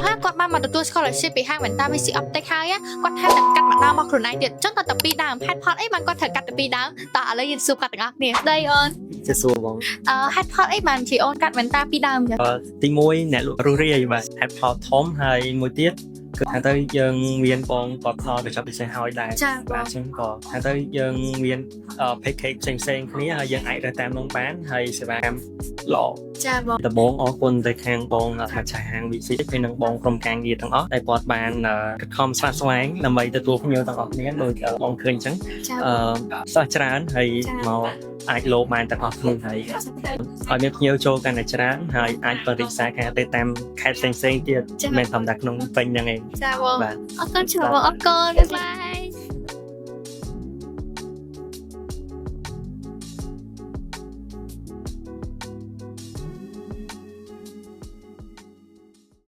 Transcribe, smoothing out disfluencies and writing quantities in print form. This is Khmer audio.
ហើយគាត់បានមកទទួល scholarship ពីហាង Vanta VC Optics ហើយគាត់ថែមទាំងកាត់ម្ដងមកខ្លួនឯងទៀតចឹងតទៅពីដើមហេតុផលអីបានគាត់ត្រូវកាត់ទៅពីដើមតឥឡូវយើងសួរគាត់ទាំងអស់គ្នាស្ដីអូន ជាសួរបង ហេតុផលអីបានជាអូនកាត់ Vanta ពីដើមចឹង ទី1អ្នកលក់រស់រាយបាទហេតុផលធំហើយមួយទៀតគឺថាទៅយើងមានបងតបផលទៅចាប់ពិសេសហើយដែរបាទអញ្ចឹងក៏ថាទៅយើងមាន package ផ្សេងៗគ្នាហើយយើងអាចរើសតាមនោះបានហើយសេវាកម្មល្អ ចាបង ដំបូងអរគុណទៅខាងបងម្ចាស់ហាង VC ហើយនិងបងក្រុមការងារទាំងអស់ដែលគាត់បានខិតខំស្វាស្វែងដើម្បីទទួលភ្ញៀវទាំងអស់គ្នាដូចបងឃើញអញ្ចឹងសិស្សច្រើនហើយមកអាចលោបានទាំងអស់គ្នាហើយឲ្យមានភ្ញៀវចូលកាន់តែច្រើនហើយអាចបរិយាការទៅតាមខេត្តផ្សេងៗទៀតមិនធម្មតាក្នុងពេញហ្នឹងឯង ចាបង បាទ អរគុណច្រើនបងអរគុណបាយបាយ